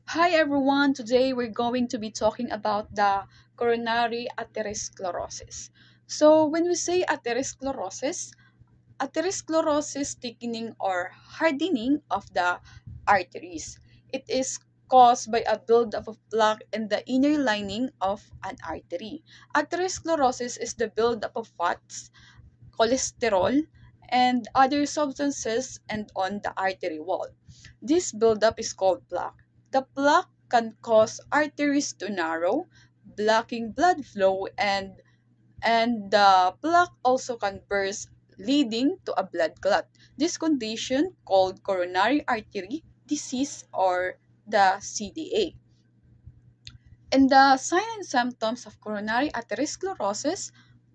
Hi everyone, today we're going to be talking about the coronary atherosclerosis. So when we say atherosclerosis thickening or hardening of the arteries. It is caused by a buildup of plaque in the inner lining of an artery. Atherosclerosis is the buildup of fats, cholesterol, and other substances and on the artery wall. This buildup is called plaque. The plaque can cause arteries to narrow, blocking blood flow, and the plaque also can burst, leading to a blood clot. This condition, called coronary artery disease or the CDA. In the signs and symptoms of coronary atherosclerosis,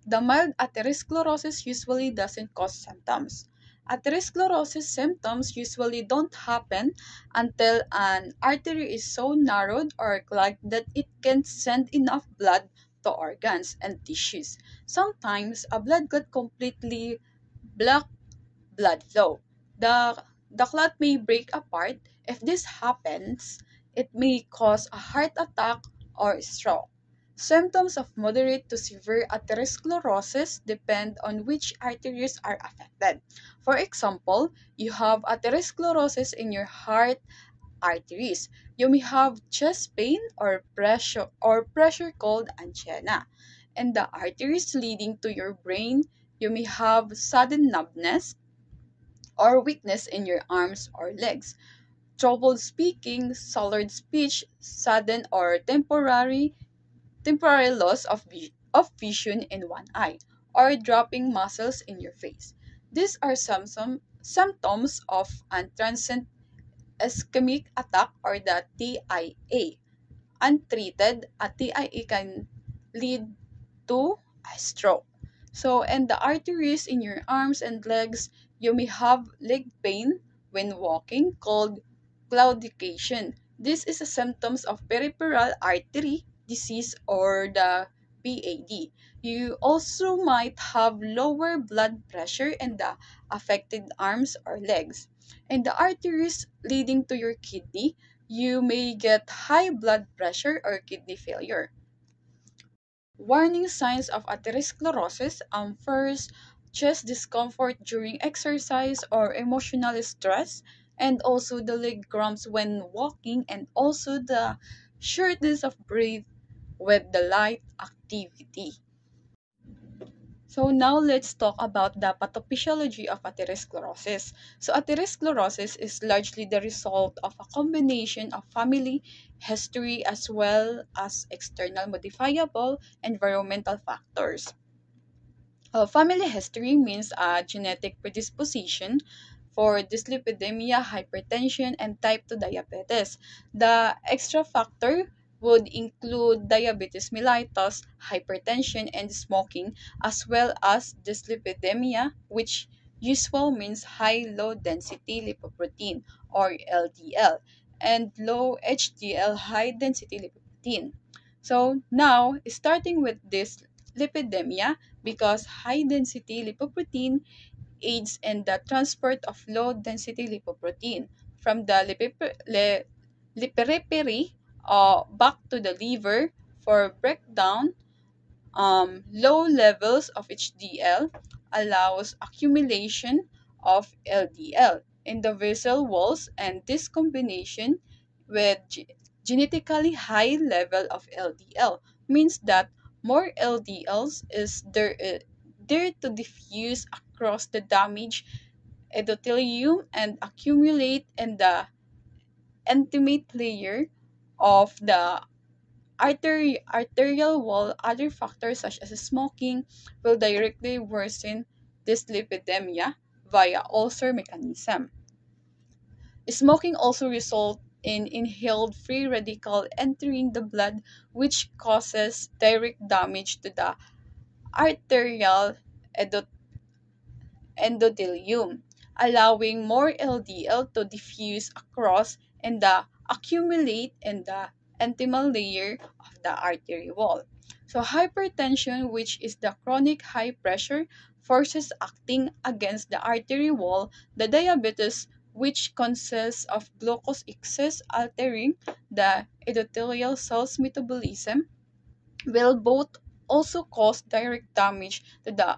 the mild atherosclerosis usually doesn't cause symptoms. Atherosclerosis symptoms usually don't happen until an artery is so narrowed or clogged that it can't send enough blood to organs and tissues. Sometimes a blood clot completely blocks blood flow. The clot may break apart. If this happens, it may cause a heart attack or stroke. Symptoms of moderate to severe atherosclerosis depend on which arteries are affected. For example, you have atherosclerosis in your heart arteries. You may have chest pain or pressure called angina. And the arteries leading to your brain, you may have sudden numbness or weakness in your arms or legs, trouble speaking, slurred speech, sudden or temporary loss of vision in one eye, or dropping muscles in your face. These are some symptoms of an transient ischemic attack or the TIA. Untreated, a TIA can lead to a stroke. So, and the arteries in your arms and legs, you may have leg pain when walking called claudication. This is a symptoms of peripheral artery disease or the PAD. You also might have lower blood pressure in the affected arms or legs. And the arteries leading to your kidney, you may get high blood pressure or kidney failure. Warning signs of atherosclerosis first, chest discomfort during exercise or emotional stress, and also the leg cramps when walking, and also the shortness of breath with the light activity. So now let's talk about the pathophysiology of atherosclerosis. So atherosclerosis is largely the result of a combination of family history as well as external modifiable environmental factors. Family history means a genetic predisposition for dyslipidemia, hypertension, and type 2 diabetes. The extra factor would include diabetes mellitus, hypertension, and smoking, as well as dyslipidemia, which usual means high low density lipoprotein or LDL, and low HDL high density lipoprotein. So now, starting with this lipidemia, because high density lipoprotein aids in the transport of low density lipoprotein from the periphery back to the liver for breakdown. Low levels of HDL allows accumulation of LDL in the vessel walls, and this combination with genetically high level of LDL means that more LDLs is there to diffuse across the damaged endothelium and accumulate in the intimate layer of the arterial wall. Other factors such as smoking will directly worsen dyslipidemia via ulcer mechanism. Smoking also results in inhaled free radical entering the blood, which causes direct damage to the arterial endothelium, allowing more LDL to diffuse across and the accumulate in the intimal layer of the artery wall. So hypertension, which is the chronic high pressure forces acting against the artery wall, the diabetes which consists of glucose excess altering the endothelial cell's metabolism, will both also cause direct damage to the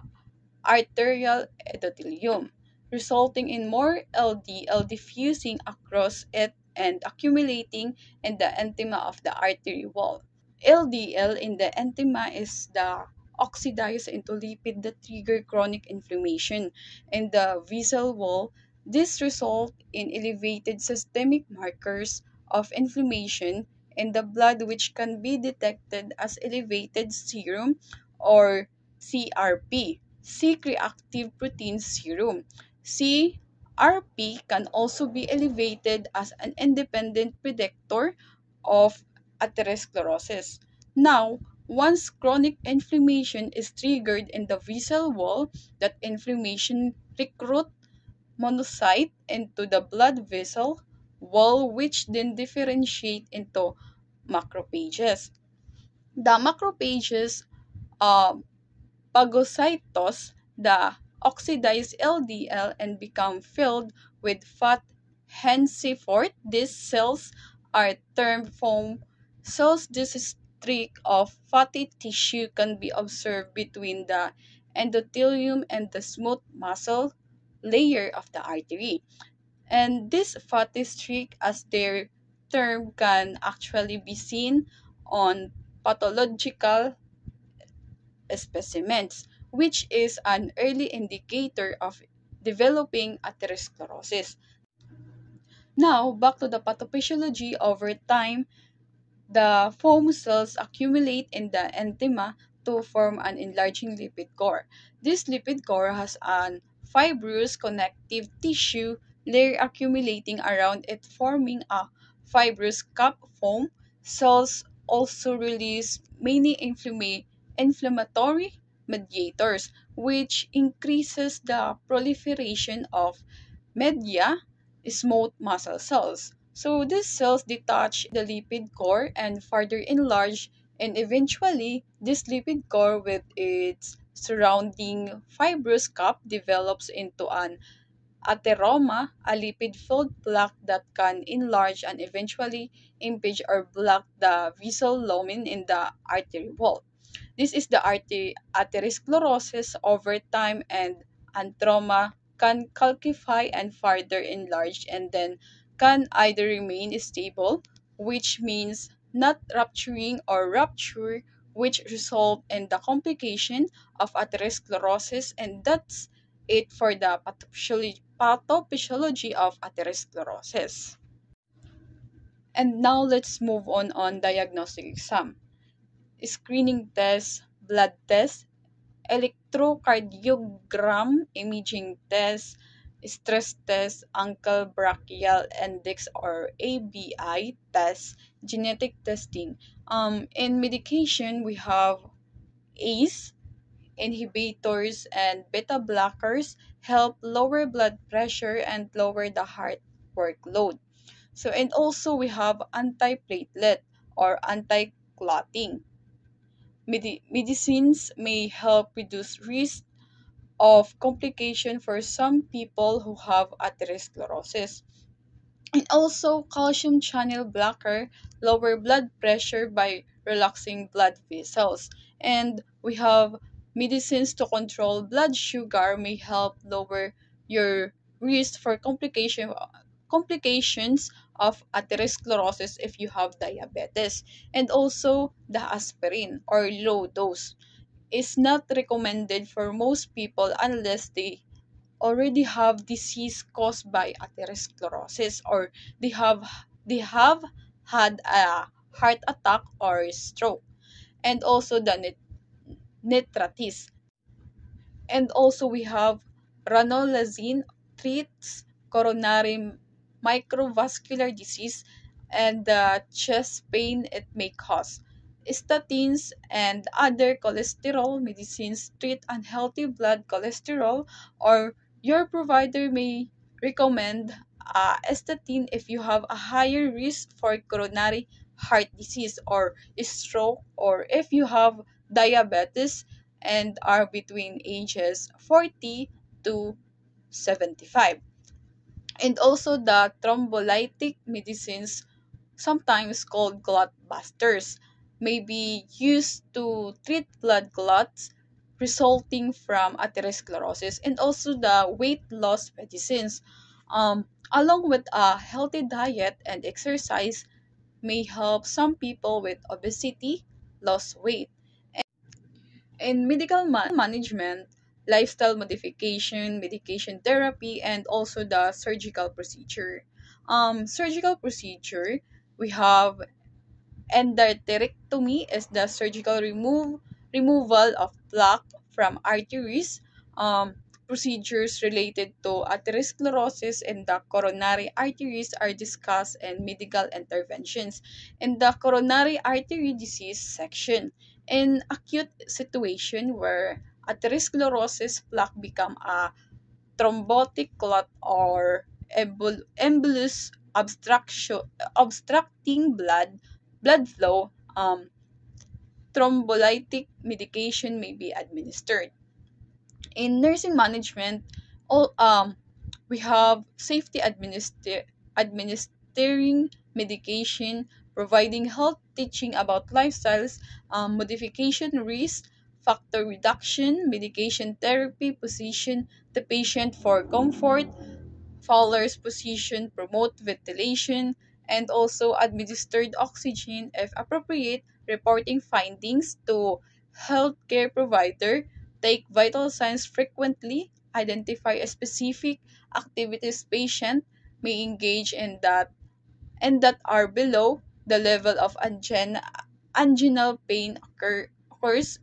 arterial endothelium, resulting in more LDL diffusing across it and accumulating in the intima of the artery wall. LDL in the intima is the oxidized into lipid that trigger chronic inflammation in the vessel wall. This results in elevated systemic markers of inflammation in the blood, which can be detected as elevated serum or CRP, C-reactive protein serum. CRP can also be elevated as an independent predictor of atherosclerosis. Now, once chronic inflammation is triggered in the vessel wall, that inflammation recruit monocyte into the blood vessel wall, which then differentiate into macrophages. The macrophages uh, phagocytose the oxidized LDL and become filled with fat. Henceforth, these cells are termed foam cells. This streak of fatty tissue can be observed between the endothelium and the smooth muscle layer of the artery. And this fatty streak, as their term, can actually be seen on pathological specimens, which is an early indicator of developing atherosclerosis. Now, back to the pathophysiology. Over time, the foam cells accumulate in the intima to form an enlarging lipid core. This lipid core has an fibrous connective tissue layer accumulating around it, forming a fibrous cap. Foam cells also release many inflammatory mediators, which increases the proliferation of media smooth muscle cells. So these cells detach the lipid core and further enlarge, and eventually this lipid core with its surrounding fibrous cap develops into an atheroma, a lipid-filled plaque that can enlarge and eventually impinge or block the vessel lumen in the artery wall. This is the atherosclerosis. Over time, and antroma can calcify and further enlarge, and then can either remain stable, which means not rupturing, or rupture, which result in the complication of atherosclerosis. And that's it for the pathophysiology of atherosclerosis. And now let's move on diagnostic exam. Screening test, blood test, electrocardiogram imaging test, stress test, ankle brachial index or ABI test, genetic testing. In medication, we have ACE, inhibitors and beta blockers help lower blood pressure and lower the heart workload. So, and also we have antiplatelet or anti-clotting. Medicines may help reduce risk of complication for some people who have atherosclerosis. And also, calcium channel blocker lower blood pressure by relaxing blood vessels. And we have medicines to control blood sugar may help lower your risk for complications of atherosclerosis if you have diabetes. And also, the aspirin or low dose is not recommended for most people unless they already have disease caused by atherosclerosis, or they have they have had a heart attack or stroke. And also the nitratis. And also we have ranolazine treats coronary microvascular disease and the chest pain it may cause. Statins and other cholesterol medicines treat unhealthy blood cholesterol, or your provider may recommend a statin if you have a higher risk for coronary heart disease or stroke, or if you have diabetes and are between ages 40 to 75. And also the thrombolytic medicines, sometimes called clot busters, may be used to treat blood clots resulting from atherosclerosis, and also the weight loss medicines. Along with a healthy diet and exercise, may help some people with obesity lose weight. In medical management, lifestyle modification, medication therapy, and also the surgical procedure. Surgical procedure, we have endarterectomy is the surgical removal of plaque from arteries. Procedures related to atherosclerosis and the coronary arteries are discussed in medical interventions. In the coronary artery disease section, in acute situation where atherosclerosis plaque become a thrombotic clot or embolus obstructing blood flow, thrombolytic medication may be administered. In nursing management, all we have safety administering medication, providing health teaching about lifestyles, modification risk, factor reduction, medication therapy, position the patient for comfort, Fowler's position, promote ventilation, and also administered oxygen if appropriate, reporting findings to healthcare provider, take vital signs frequently, identify a specific activities patient may engage in that are below the level of anginal pain occurs,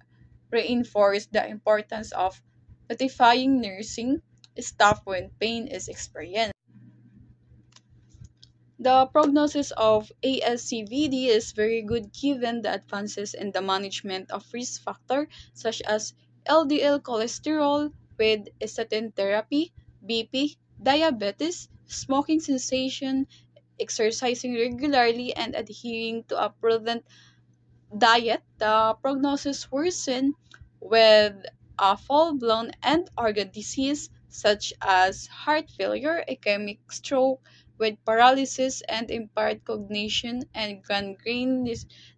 reinforce the importance of notifying nursing staff when pain is experienced. The prognosis of ASCVD is very good given the advances in the management of risk factors such as LDL cholesterol with statin therapy, BP, diabetes, smoking cessation, exercising regularly, and adhering to a prudent diet. The prognosis worsen with a full-blown end organ disease such as heart failure, ischemic stroke with paralysis and impaired cognition, and gangrene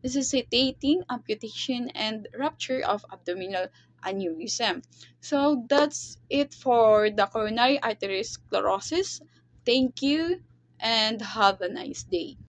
necessitating amputation and rupture of abdominal aneurysm. So that's it for the coronary artery sclerosis. Thank you and have a nice day.